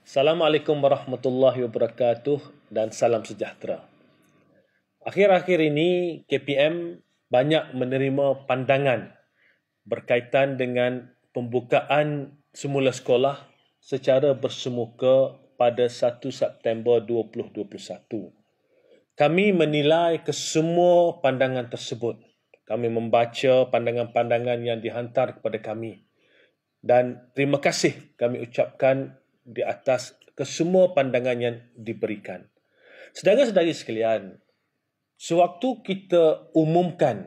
Assalamualaikum warahmatullahi wabarakatuh dan salam sejahtera. Akhir-akhir ini KPM banyak menerima pandangan berkaitan dengan pembukaan semula sekolah secara bersemuka pada 1 September 2021. Kami menilai kesemua pandangan tersebut. Kami membaca pandangan-pandangan yang dihantar kepada kami. Dan terima kasih kami ucapkan di atas kesemua pandangan yang diberikan. Saudara-saudari sekalian, sewaktu kita umumkan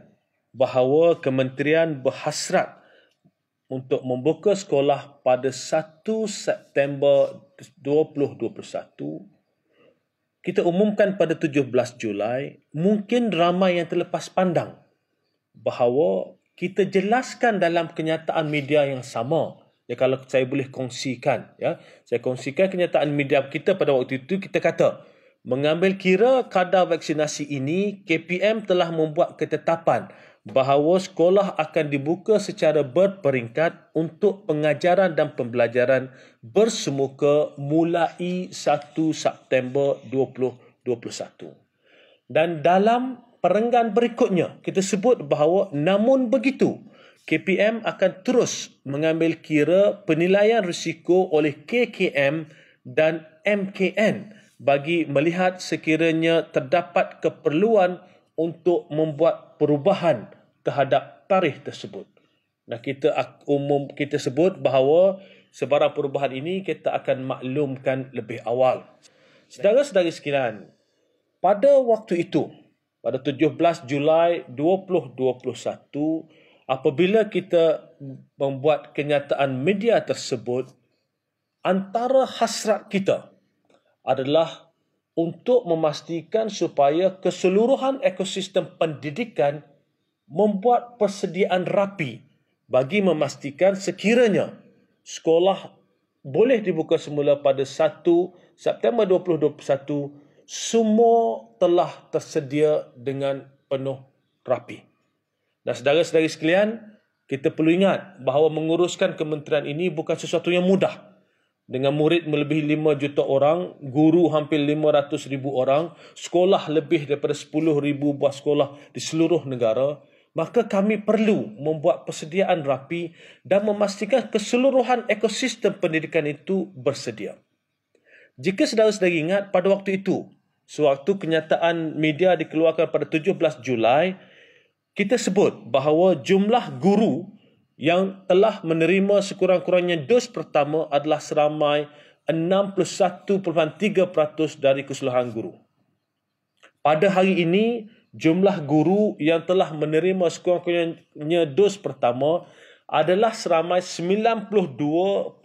bahawa kementerian berhasrat untuk membuka sekolah pada 1 September 2021, kita umumkan pada 17 Julai, mungkin ramai yang terlepas pandang bahawa kita jelaskan dalam kenyataan media yang sama. Ya, kalau saya boleh kongsikan, saya kongsikan kenyataan media kita pada waktu itu. Kita kata, mengambil kira kadar vaksinasi ini, KPM telah membuat ketetapan bahawa sekolah akan dibuka secara berperingkat untuk pengajaran dan pembelajaran bersemuka mulai 1 September 2021. Dan dalam perenggan berikutnya, kita sebut bahawa namun begitu, KPM akan terus mengambil kira penilaian risiko oleh KKM dan MKN bagi melihat sekiranya terdapat keperluan untuk membuat perubahan terhadap tarikh tersebut. Nah, kita sebut bahawa sebarang perubahan ini kita akan maklumkan lebih awal. Saudara-saudari sekalian, pada waktu itu, pada 17 Julai 2021, apabila kita membuat kenyataan media tersebut, antara hasrat kita adalah untuk memastikan supaya keseluruhan ekosistem pendidikan membuat persediaan rapi bagi memastikan sekiranya sekolah boleh dibuka semula pada 1 September 2021, semua telah tersedia dengan penuh rapi. Dan saudara-saudari sekalian, kita perlu ingat bahawa menguruskan kementerian ini bukan sesuatu yang mudah. Dengan murid melebihi 5 juta orang, guru hampir 500,000 orang, sekolah lebih daripada 10,000 buah sekolah di seluruh negara, maka kami perlu membuat persediaan rapi dan memastikan keseluruhan ekosistem pendidikan itu bersedia. Jika saudara-saudari ingat, pada waktu itu, sewaktu kenyataan media dikeluarkan pada 17 Julai, kita sebut bahawa jumlah guru yang telah menerima sekurang-kurangnya dos pertama adalah seramai 61.3% dari keseluruhan guru. Pada hari ini, jumlah guru yang telah menerima sekurang-kurangnya dos pertama adalah seramai 92.4%.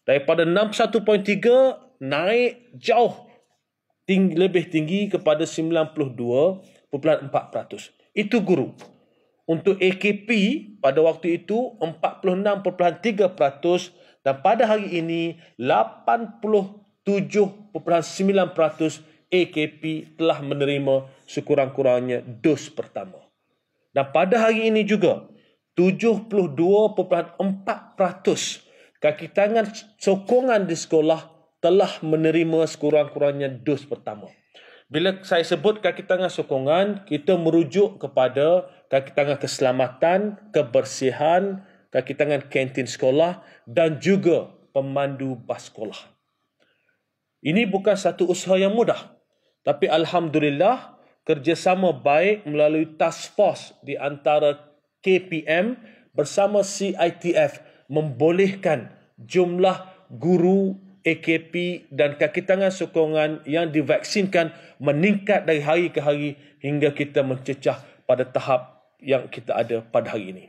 Daripada 61.3 naik jauh lebih tinggi kepada 92.4%. Itu guru. Untuk AKP pada waktu itu 46.3% dan pada hari ini 87.9% AKP telah menerima sekurang-kurangnya dos pertama. Dan pada hari ini juga 72.4% kaki tangan sokongan di sekolah telah menerima sekurang-kurangnya dos pertama. Bila saya sebut kaki tangan sokongan, kita merujuk kepada kaki tangan keselamatan, kebersihan, kaki tangan kantin sekolah dan juga pemandu bas sekolah. Ini bukan satu usaha yang mudah, tapi alhamdulillah kerjasama baik melalui task force di antara KPM bersama CITF membolehkan jumlah guru, AKP dan kaki tangan sokongan yang divaksinkan meningkat dari hari ke hari hingga kita mencecah pada tahap yang kita ada pada hari ini.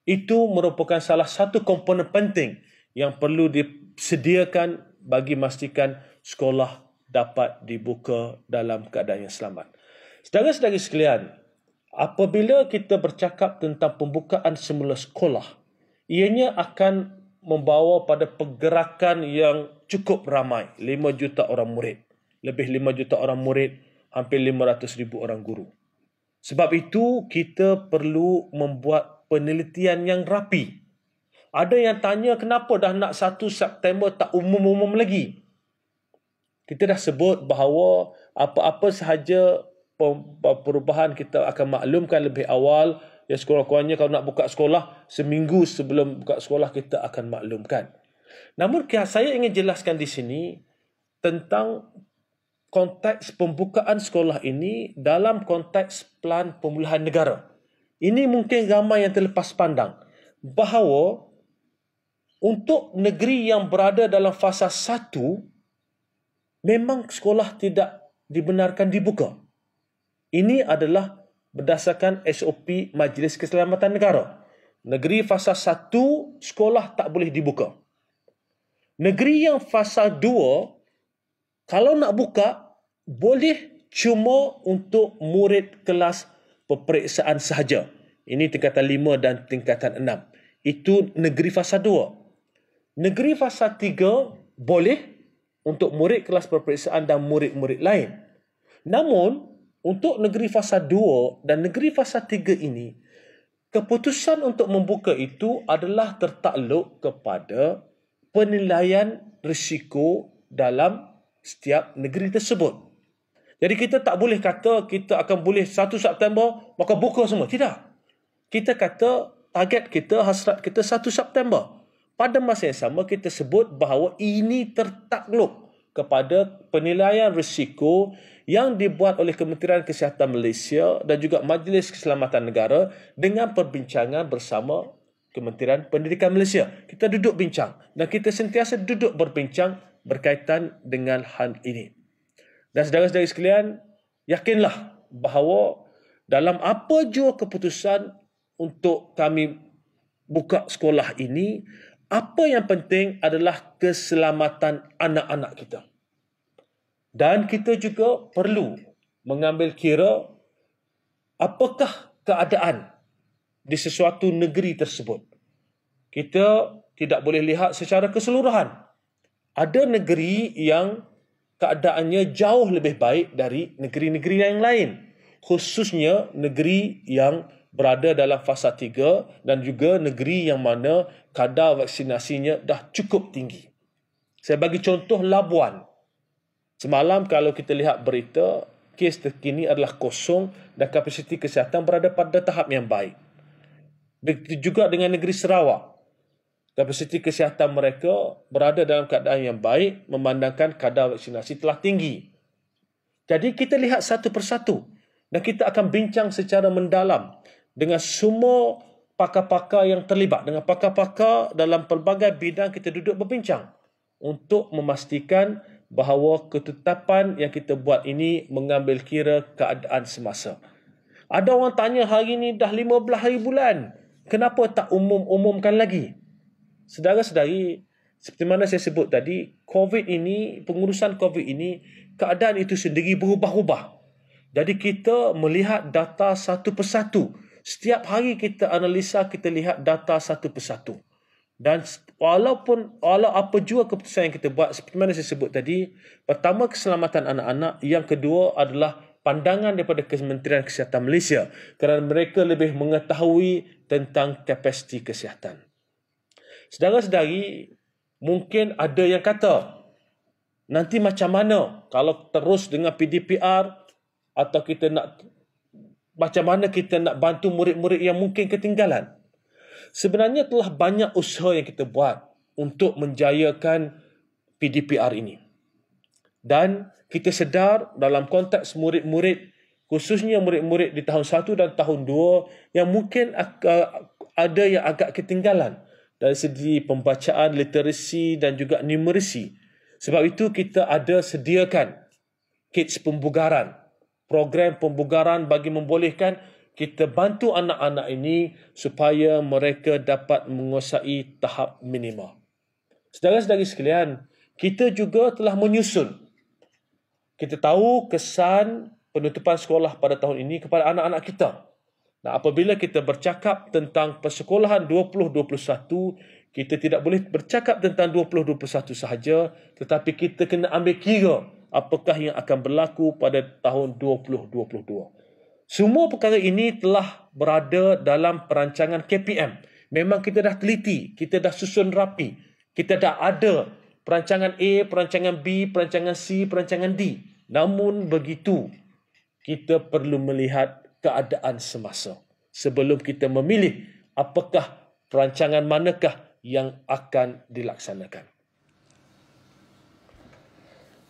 Itu merupakan salah satu komponen penting yang perlu disediakan bagi memastikan sekolah dapat dibuka dalam keadaan yang selamat. Saudara-saudari sekalian, apabila kita bercakap tentang pembukaan semula sekolah, ianya akan membawa pada pergerakan yang cukup ramai. 5 juta orang murid. Lebih 5 juta orang murid, hampir 500,000 orang guru. Sebab itu, kita perlu membuat penelitian yang rapi Ada yang tanya kenapa dah nak 1 September tak umum-umum lagi. Kita dah sebut bahawa apa-apa sahaja perubahan kita akan maklumkan lebih awal. Ya, sekurang-kurangnya kalau nak buka sekolah, seminggu sebelum buka sekolah kita akan maklumkan. Namun saya ingin jelaskan di sini tentang konteks pembukaan sekolah ini dalam konteks Pelan Pemulihan Negara. Ini mungkin ramai yang terlepas pandang bahawa untuk negeri yang berada dalam fasa 1, memang sekolah tidak dibenarkan dibuka. Ini adalah berdasarkan SOP Majlis Keselamatan Negara. Negeri fasa 1, sekolah tak boleh dibuka. Negeri yang fasa 2, kalau nak buka, boleh cuma untuk murid kelas peperiksaan sahaja. Ini tingkatan 5 dan tingkatan 6. Itu negeri fasa 2. Negeri fasa 3 boleh untuk murid kelas peperiksaan dan murid-murid lain. Namun, untuk negeri fasa 2 dan negeri fasa 3 ini, keputusan untuk membuka itu adalah tertakluk kepada penilaian risiko dalam setiap negeri tersebut. Jadi kita tak boleh kata kita akan boleh 1 September maka buka semua. Tidak. Kita kata target kita, hasrat kita 1 September. Pada masa yang sama kita sebut bahawa ini tertakluk kepada penilaian risiko yang dibuat oleh Kementerian Kesihatan Malaysia dan juga Majlis Keselamatan Negara dengan perbincangan bersama Kementerian Pendidikan Malaysia. Kita duduk bincang dan kita sentiasa duduk berbincang berkaitan dengan hal ini. Dan saudara-saudari sekalian, yakinlah bahawa dalam apa jua keputusan untuk kami buka sekolah ini, apa yang penting adalah keselamatan anak-anak kita. Dan kita juga perlu mengambil kira apakah keadaan di sesuatu negeri tersebut. Kita tidak boleh lihat secara keseluruhan. Ada negeri yang keadaannya jauh lebih baik dari negeri-negeri yang lain. Khususnya negeri yang berada dalam fasa 3 dan juga negeri yang mana kadar vaksinasinya dah cukup tinggi. Saya bagi contoh Labuan. Semalam kalau kita lihat berita, kes terkini adalah kosong dan kapasiti kesihatan berada pada tahap yang baik. Begitu juga dengan negeri Sarawak. Kapasiti kesihatan mereka berada dalam keadaan yang baik memandangkan kadar vaksinasi telah tinggi. Jadi kita lihat satu persatu dan kita akan bincang secara mendalam dengan semua pakar-pakar yang terlibat, dengan pakar-pakar dalam pelbagai bidang kita duduk berbincang untuk memastikan bahawa ketetapan yang kita buat ini mengambil kira keadaan semasa. Ada orang tanya hari ini dah 15 hari bulan, kenapa tak umumkan lagi? Saudara-saudari, seperti mana saya sebut tadi, pengurusan COVID ini, keadaan itu sendiri berubah-ubah. Jadi kita melihat data satu persatu. Setiap hari kita analisa, kita lihat data satu persatu. Dan walau apa jua keputusan yang kita buat, seperti mana saya sebut tadi, pertama keselamatan anak-anak, yang kedua adalah pandangan daripada Kementerian Kesihatan Malaysia kerana mereka lebih mengetahui tentang kapasiti kesihatan. Saudara-saudari, mungkin ada yang kata, nanti macam mana kalau terus dengan PDPR atau macam mana kita nak bantu murid-murid yang mungkin ketinggalan? Sebenarnya telah banyak usaha yang kita buat untuk menjayakan PDPR ini. Dan kita sedar dalam konteks murid-murid, khususnya murid-murid di tahun 1 dan tahun 2 yang mungkin ada yang agak ketinggalan dari segi pembacaan, literasi dan juga numerasi. Sebab itu kita ada sediakan kits pembugaran, program pembugaran bagi membolehkan kita bantu anak-anak ini supaya mereka dapat menguasai tahap minima. Saudara-saudari sekalian, kita juga telah menyusun. Kita tahu kesan penutupan sekolah pada tahun ini kepada anak-anak kita. Nah, apabila kita bercakap tentang persekolahan 2021, kita tidak boleh bercakap tentang 2021 sahaja, tetapi kita kena ambil kira apakah yang akan berlaku pada tahun 2022. Semua perkara ini telah berada dalam perancangan KPM, Memang kita dah teliti, kita dah susun rapi, kita dah ada perancangan A, perancangan B, perancangan C, perancangan D. Namun begitu, kita perlu melihat keadaan semasa sebelum kita memilih apakah perancangan manakah yang akan dilaksanakan.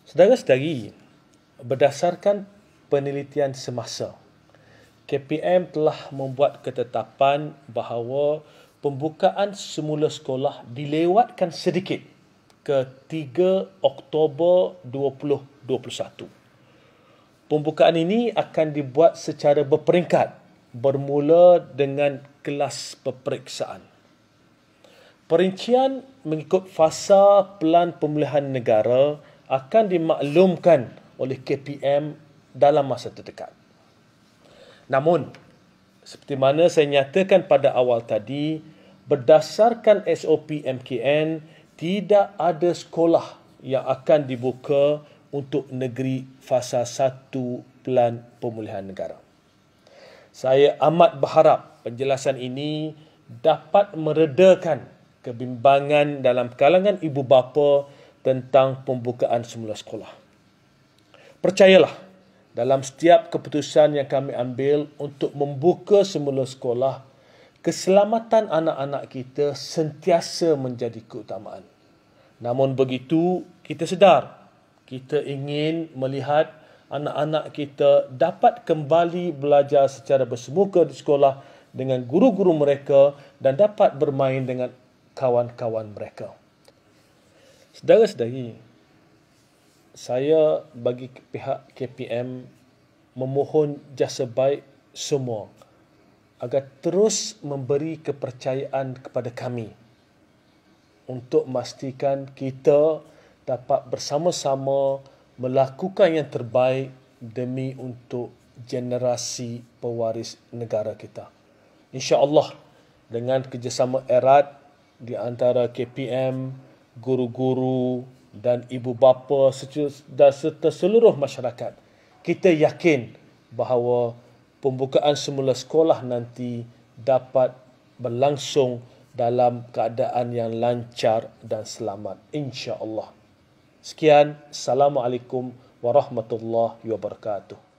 Saudara-saudari, berdasarkan penelitian semasa, KPM telah membuat ketetapan bahawa pembukaan semula sekolah dilewatkan sedikit ke 3 Oktober 2021. Pembukaan ini akan dibuat secara berperingkat bermula dengan kelas peperiksaan. Perincian mengikut fasa Pelan Pemulihan Negara akan dimaklumkan oleh KPM dalam masa terdekat. Namun, seperti mana saya nyatakan pada awal tadi, berdasarkan SOP MKN, tidak ada sekolah yang akan dibuka untuk negeri fasa 1 Pelan Pemulihan Negara. Saya amat berharap penjelasan ini dapat meredakan kebimbangan dalam kalangan ibu bapa tentang pembukaan semula sekolah. Percayalah, dalam setiap keputusan yang kami ambil untuk membuka semula sekolah, keselamatan anak-anak kita sentiasa menjadi keutamaan. Namun begitu, kita sedar, kita ingin melihat anak-anak kita dapat kembali belajar secara bersemuka di sekolah dengan guru-guru mereka dan dapat bermain dengan kawan-kawan mereka. Saudara-saudari, saya bagi pihak KPM memohon jasa baik semua agar terus memberi kepercayaan kepada kami untuk memastikan kita dapat bersama-sama melakukan yang terbaik demi untuk generasi pewaris negara kita. InsyaAllah, dengan kerjasama erat di antara KPM, guru-guru dan ibu bapa serta seluruh masyarakat, kita yakin bahawa pembukaan semula sekolah nanti dapat berlangsung dalam keadaan yang lancar dan selamat, insya-Allah. Sekian, Assalamualaikum warahmatullahi wabarakatuh.